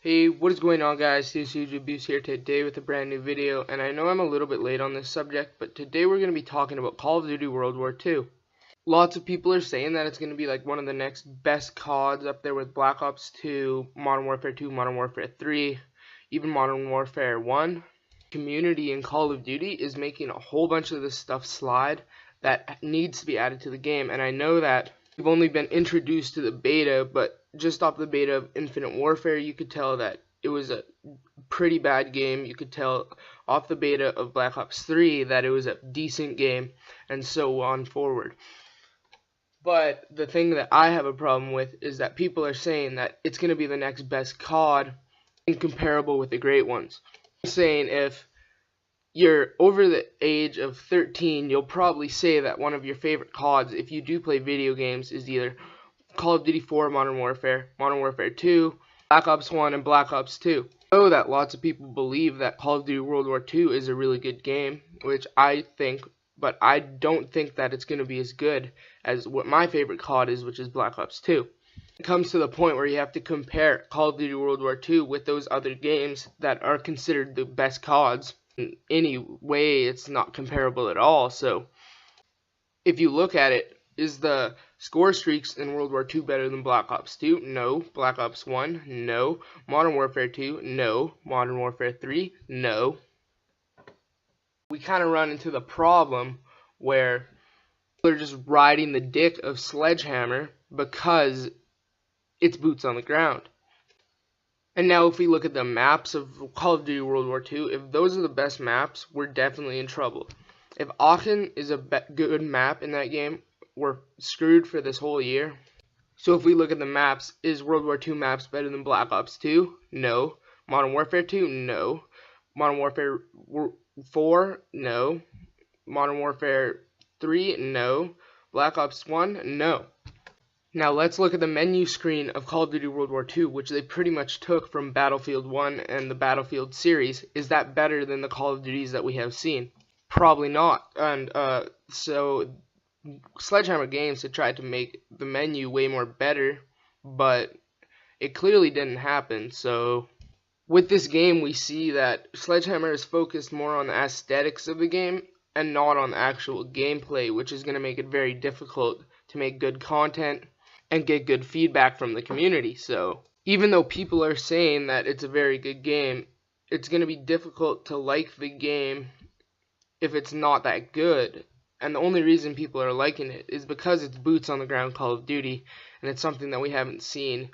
Hey, what is going on, guys? WW2 here today with a brand new video, and I know I'm a little bit late on this subject, but today we're going to be talking about Call of Duty World War II. Lots of people are saying that it's going to be like one of the next best CODs, up there with Black Ops 2, Modern Warfare 2, Modern Warfare 3, even Modern Warfare 1. Community in Call of Duty is making a whole bunch of this stuff slide that needs to be added to the game, and I know that we've only been introduced to the beta, but just off the beta of Infinite Warfare, you could tell that it was a pretty bad game. You could tell off the beta of Black Ops 3 that it was a decent game, and so on forward. But the thing that I have a problem with is that people are saying that it's going to be the next best COD, incomparable with the great ones. I'm saying if you're over the age of 13, you'll probably say that one of your favorite CODs, if you do play video games, is either Call of Duty 4, Modern Warfare 2, Black Ops 1, and Black Ops 2. I know that lots of people believe that Call of Duty World War II is a really good game, which I think, but I don't think that it's going to be as good as what my favorite COD is, which is Black Ops 2. It comes to the point where you have to compare Call of Duty World War II with those other games that are considered the best CODs. In any way, it's not comparable at all. So if you look at it, is the score streaks in World War II better than Black Ops 2? No. Black Ops 1? No. Modern Warfare 2? No. Modern Warfare 3? No. We kind of run into the problem where they're just riding the dick of Sledgehammer because it's boots on the ground. And now if we look at the maps of Call of Duty World War II, if those are the best maps, we're definitely in trouble. If Aachen is a good map in that game, we're screwed for this whole year. So if we look at the maps, is World War II maps better than Black Ops 2? No. Modern Warfare 2? No. Modern Warfare 4? No. Modern Warfare 3? No. Black Ops 1? No. Now let's look at the menu screen of Call of Duty World War II, which they pretty much took from Battlefield 1 and the Battlefield series. Is that better than the Call of Duties that we have seen? Probably not. And so Sledgehammer Games had tried to make the menu way more better, but it clearly didn't happen. So with this game, we see that Sledgehammer is focused more on the aesthetics of the game and not on the actual gameplay, which is going to make it very difficult to make good content and get good feedback from the community. So even though people are saying that it's a very good game, it's going to be difficult to like the game if it's not that good. And the only reason people are liking it is because it's boots on the ground Call of Duty, and it's something that we haven't seen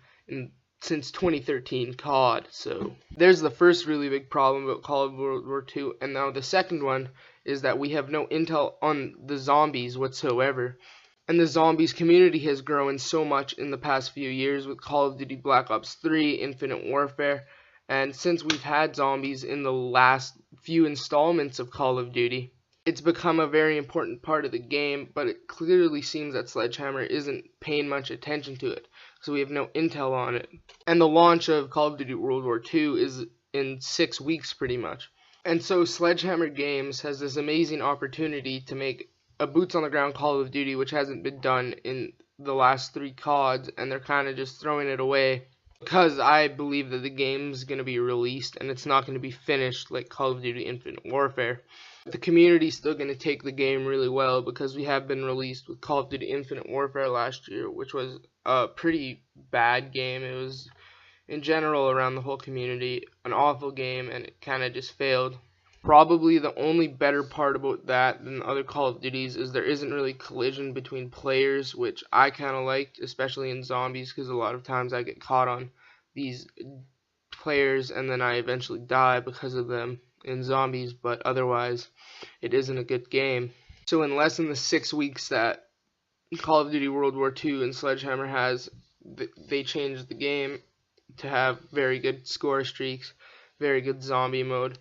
since 2013 COD. So there's the first really big problem about Call of World War II, and now the second one is that we have no intel on the zombies whatsoever. And the zombies community has grown so much in the past few years with Call of Duty Black Ops 3, Infinite Warfare, and since we've had zombies in the last few installments of Call of Duty, it's become a very important part of the game, but it clearly seems that Sledgehammer isn't paying much attention to it, so we have no intel on it. And the launch of Call of Duty World War II is in 6 weeks pretty much. And so Sledgehammer Games has this amazing opportunity to make a boots on the ground Call of Duty, which hasn't been done in the last 3 CODs, and they're kind of just throwing it away because I believe that the game's going to be released and it's not going to be finished like Call of Duty Infinite Warfare. The community's still going to take the game really well because we have been released with Call of Duty Infinite Warfare last year, which was a pretty bad game. It was, in general, around the whole community, an awful game, and it kind of just failed. Probably the only better part about that than other Call of Duties is there isn't really collision between players, which I kind of liked, especially in zombies, because a lot of times I get caught on these players and then I eventually die because of them in zombies, but otherwise it isn't a good game. So in less than the 6 weeks that Call of Duty World War II and Sledgehammer has, they changed the game to have very good score streaks, very good zombie mode,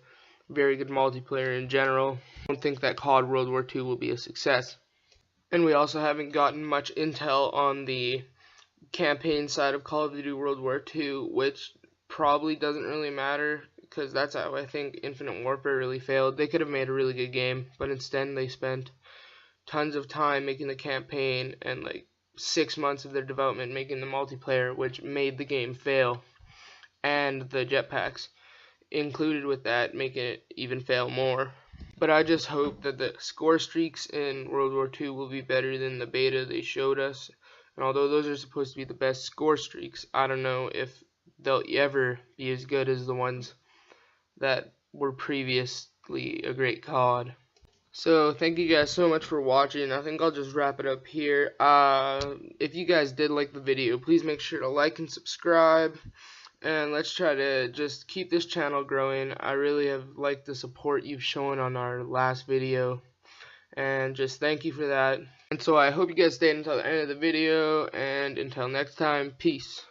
very good multiplayer in general. I don't think that COD World War II will be a success. And we also haven't gotten much intel on the campaign side of Call of Duty World War II, which probably doesn't really matter because that's how I think Infinite Warfare really failed. They could have made a really good game, but instead they spent tons of time making the campaign and like 6 months of their development making the multiplayer, which made the game fail. And and the jetpacks included with that, making it even fail more. But I just hope that the score streaks in World War II will be better than the beta they showed us. And although those are supposed to be the best score streaks, I don't know if they'll ever be as good as the ones that were previously a great COD. So thank you guys so much for watching. I think I'll just wrap it up here. If you guys did like the video, please make sure to like and subscribe. And let's try to just keep this channel growing. I really have liked the support you've shown on our last video, and just thank you for that. And so I hope you guys stayed until the end of the video, and until next time, peace.